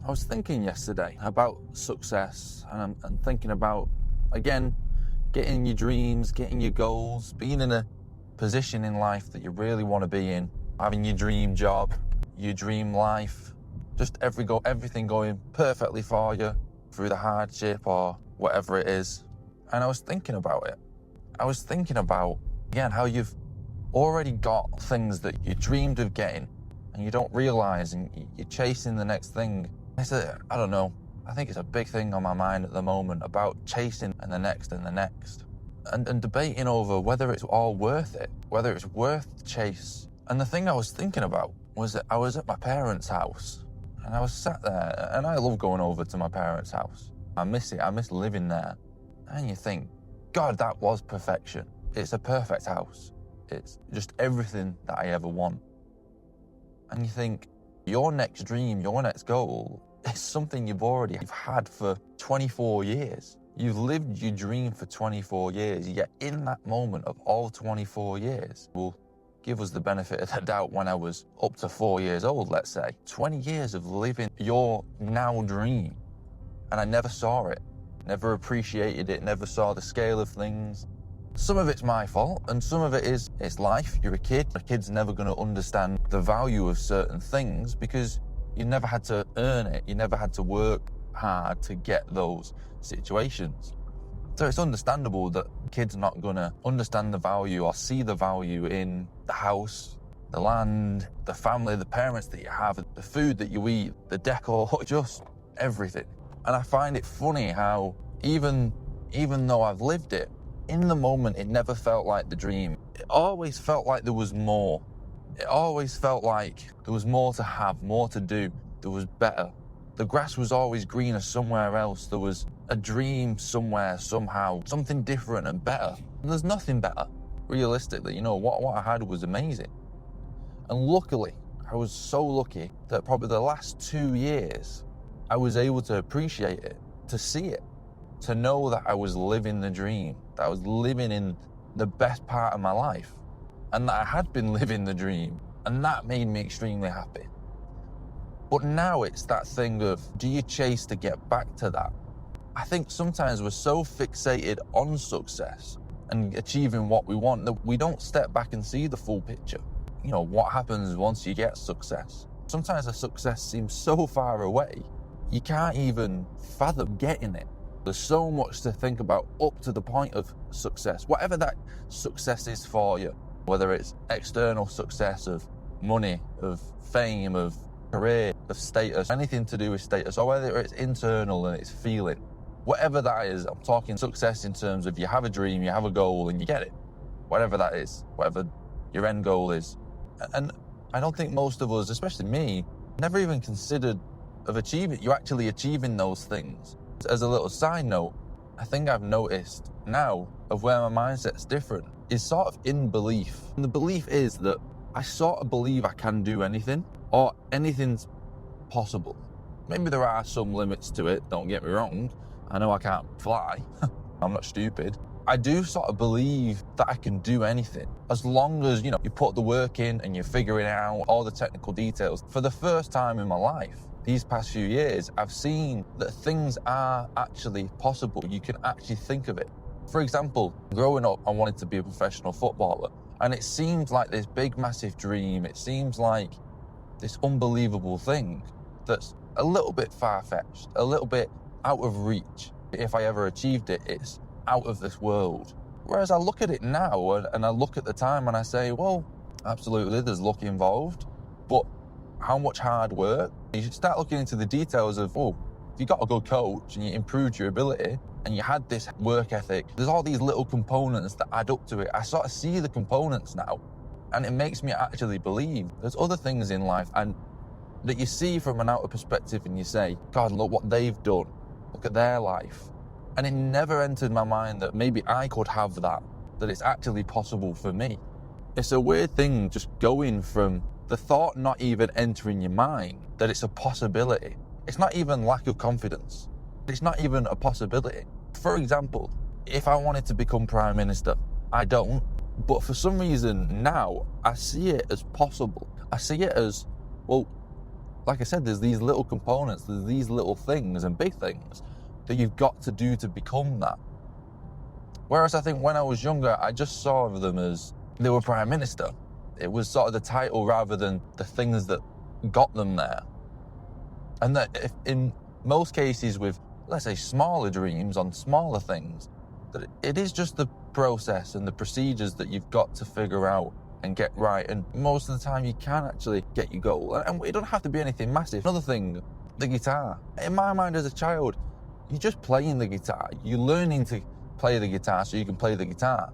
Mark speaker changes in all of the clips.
Speaker 1: I was thinking yesterday about success, and I'm thinking about, again, getting your dreams, getting your goals, being in a position in life that you really want to be in, having your dream job, your dream life, just everything going perfectly for you through the hardship or whatever it is. And I was thinking about it. I was thinking about, again, how you've already got things that you dreamed of getting and you don't realize, and you're chasing the next thing. I don't know, I think it's a big thing on my mind at the moment about chasing and the next and the next. And debating over whether it's all worth it, whether it's worth the chase. And the thing I was thinking about was that I was at my parents' house and I was sat there, and I love going over to my parents' house. I miss it, I miss living there. And you think, God, that was perfection. It's a perfect house. It's just everything that I ever want. And you think, your next dream, your next goal is something you've had for 24 years. You've lived your dream for 24 years, yet in that moment of all 24 years, we'll give us the benefit of the doubt when I was up to 4 years old, let's say. 20 years of living your now dream, and I never saw it, never appreciated it, never saw the scale of things. Some of it's my fault, and some of it is, it's life. You're a kid. A kid's never going to understand the value of certain things because you never had to earn it. You never had to work hard to get those situations. So it's understandable that kids are not going to understand the value or see the value in the house, the land, the family, the parents that you have, the food that you eat, the decor, just everything. And I find it funny how even though I've lived it, in the moment, it never felt like the dream. It always felt like there was more. It always felt like there was more to have, more to do. There was better. The grass was always greener somewhere else. There was a dream somewhere, somehow, something different and better. And there's nothing better, realistically. What I had was amazing. And luckily, I was so lucky that probably the last 2 years, I was able to appreciate it, to see it, to know that I was living the dream, that I was living in the best part of my life, and that I had been living the dream, and that made me extremely happy. But now it's that thing of, do you chase to get back to that? I think sometimes we're so fixated on success and achieving what we want that we don't step back and see the full picture. What happens once you get success? Sometimes the success seems so far away, you can't even fathom getting it. There's so much to think about up to the point of success, whatever that success is for you, whether it's external success of money, of fame, of career, of status, anything to do with status, or whether it's internal and it's feeling. Whatever that is, I'm talking success in terms of you have a dream, you have a goal, and you get it. Whatever that is, whatever your end goal is. And I don't think most of us, especially me, never even considered of you actually achieving those things. As a little side note, I think I've noticed now of where my mindset's different is sort of in belief. And the belief is that I sort of believe I can do anything, or anything's possible. Maybe there are some limits to it, don't get me wrong. I know I can't fly. I'm not stupid. I do sort of believe that I can do anything as long as, you put the work in and you're figuring out all the technical details. For the first time in my life, these past few years, I've seen that things are actually possible. You can actually think of it. For example, growing up, I wanted to be a professional footballer. And it seemed like this big, massive dream. It seems like this unbelievable thing that's a little bit far-fetched, a little bit out of reach. If I ever achieved it, it's out of this world. Whereas I look at it now and I look at the time and I say, well, absolutely, there's luck involved, but how much hard work? You should start looking into the details of, if you got a good coach and you improved your ability and you had this work ethic, there's all these little components that add up to it. I sort of see the components now, and it makes me actually believe there's other things in life and that you see from an outer perspective and you say, God, look what they've done. Look at their life. And it never entered my mind that maybe I could have that it's actually possible for me. It's a weird thing just going from the thought not even entering your mind that it's a possibility. It's not even lack of confidence. It's not even a possibility. For example, if I wanted to become Prime Minister, I don't. But for some reason now, I see it as possible. I see it as, well, like I said, there's these little components, there's these little things and big things that you've got to do to become that. Whereas I think when I was younger, I just saw them as they were Prime Minister. It was sort of the title rather than the things that got them there. And that if in most cases with, let's say, smaller dreams on smaller things, that it is just the process and the procedures that you've got to figure out and get right. And most of the time you can actually get your goal. And it don't have to be anything massive. Another thing, the guitar. In my mind as a child, you're just playing the guitar. You're learning to play the guitar so you can play the guitar.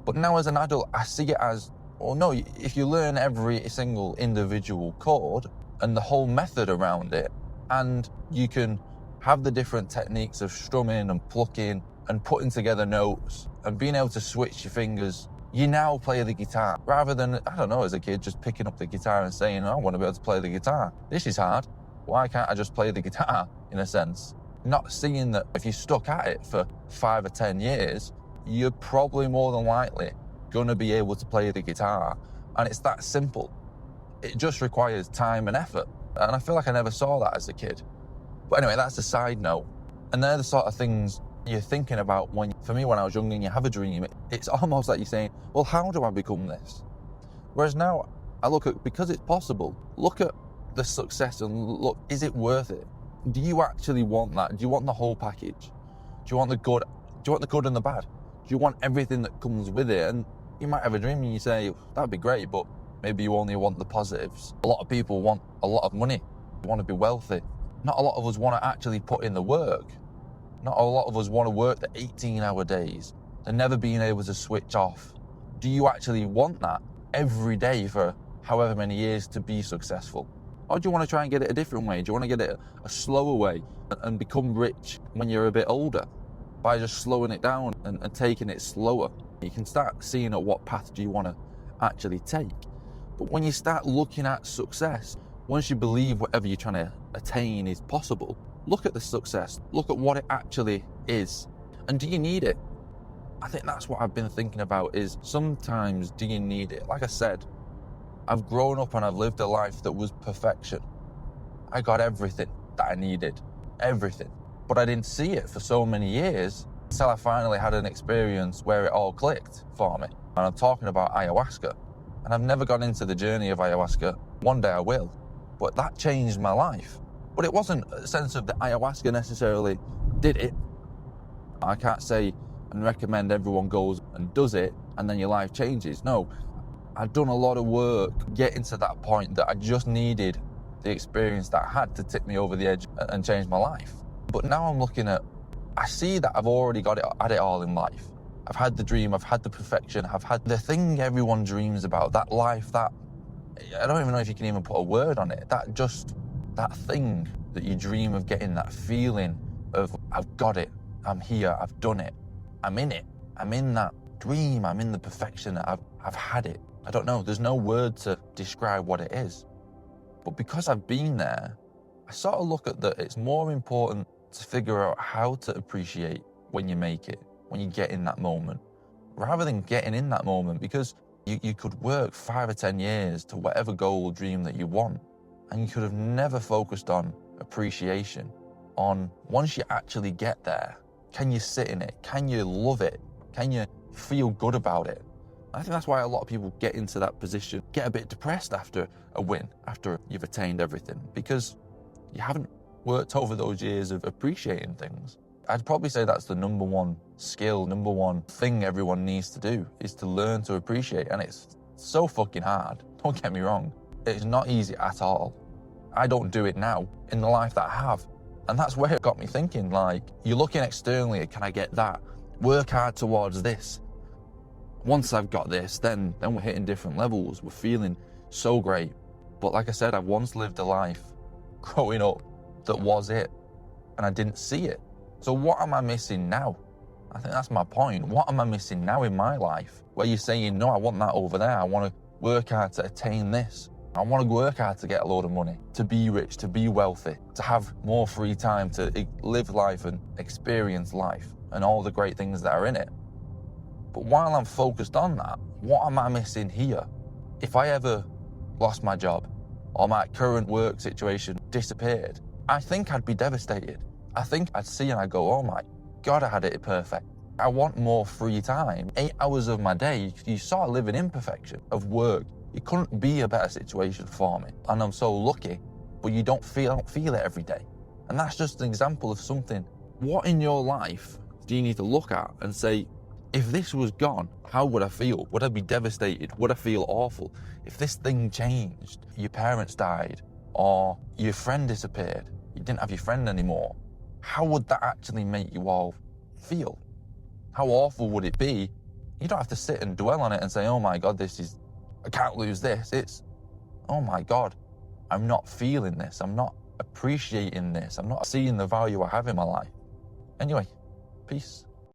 Speaker 1: But now as an adult, I see it as, well, no, if you learn every single individual chord and the whole method around it, and you can have the different techniques of strumming and plucking and putting together notes and being able to switch your fingers, you now play the guitar. Rather than, I don't know, as a kid, just picking up the guitar and saying, I want to be able to play the guitar. This is hard. Why can't I just play the guitar, in a sense? Not seeing that if you're stuck at it for 5 or 10 years, you're probably more than likely going to be able to play the guitar. And it's that simple. It just requires time and effort. And I feel like I never saw that as a kid. But anyway, that's a side note. And they're the sort of things you're thinking about for me, when I was young and you have a dream, it's almost like you're saying, well, how do I become this? Whereas now I look at, because it's possible, look at the success and look, is it worth it? Do you actually want that? Do you want the whole package? Do you want the good? Do you want the good and the bad? Do you want everything that comes with it? And you might have a dream and you say, that'd be great, but maybe you only want the positives. A lot of people want a lot of money. They want to be wealthy. Not a lot of us want to actually put in the work. Not a lot of us want to work the 18-hour days and never being able to switch off. Do you actually want that every day for however many years to be successful? Or do you want to try and get it a different way? Do you want to get it a slower way and become rich when you're a bit older by just slowing it down and taking it slower? You can start seeing at what path do you want to actually take. But when you start looking at success, once you believe whatever you're trying to attain is possible, look at the success, look at what it actually is. And do you need it? I think that's what I've been thinking about, is sometimes do you need it? Like I said, I've grown up and I've lived a life that was perfection. I got everything that I needed, everything. But I didn't see it for so many years until I finally had an experience where it all clicked for me. And I'm talking about ayahuasca. And I've never gone into the journey of ayahuasca. One day I will. But that changed my life. But it wasn't a sense of the ayahuasca necessarily did it. I can't say and recommend everyone goes and does it and then your life changes. No, I've done a lot of work getting to that point that I just needed the experience that I had to tip me over the edge and change my life. But now I'm looking at, I see that I've already had it all in life. I've had the dream, I've had the perfection, I've had the thing everyone dreams about, that life, that, I don't even know if you can even put a word on it, that thing that you dream of getting, that feeling of, I've got it, I'm here, I've done it, I'm in it, I'm in that dream, I'm in the perfection, I've had it. I don't know, there's no word to describe what it is. But because I've been there, I sort of look at that it's more important to figure out how to appreciate when you make it, when you get in that moment, rather than getting in that moment, because you could work 5 or 10 years to whatever goal or dream that you want, and you could have never focused on appreciation, on once you actually get there, can you sit in it? Can you love it? Can you feel good about it? I think that's why a lot of people get into that position, get a bit depressed after a win, after you've attained everything, because you haven't worked over those years of appreciating things. I'd probably say that's the number one skill, number one thing everyone needs to do, is to learn to appreciate. And it's so fucking hard, don't get me wrong. It's not easy at all. I don't do it now in the life that I have. And that's where it got me thinking, like, you're looking externally, can I get that? Work hard towards this. Once I've got this, then we're hitting different levels. We're feeling so great. But like I said, I've once lived a life growing up that was it, and I didn't see it. So what am I missing now? I think that's my point. What am I missing now in my life? Where you're saying, no, I want that over there. I want to work hard to attain this. I want to work hard to get a load of money, to be rich, to be wealthy, to have more free time to live life and experience life and all the great things that are in it. But while I'm focused on that, what am I missing here? If I ever lost my job, or my current work situation disappeared, I think I'd be devastated. I think I'd see and I'd go, oh my God, I had it perfect. I want more free time. 8 hours of my day, you sort of live in imperfection of work. It couldn't be a better situation for me. And I'm so lucky, but I don't feel it every day. And that's just an example of something. What in your life do you need to look at and say, if this was gone, how would I feel? Would I be devastated? Would I feel awful? If this thing changed, your parents died, or your friend disappeared, you didn't have your friend anymore, how would that actually make you all feel? How awful would it be? You don't have to sit and dwell on it and say, oh my God, I can't lose this. It's, oh my God, I'm not feeling this. I'm not appreciating this. I'm not seeing the value I have in my life. Anyway, peace.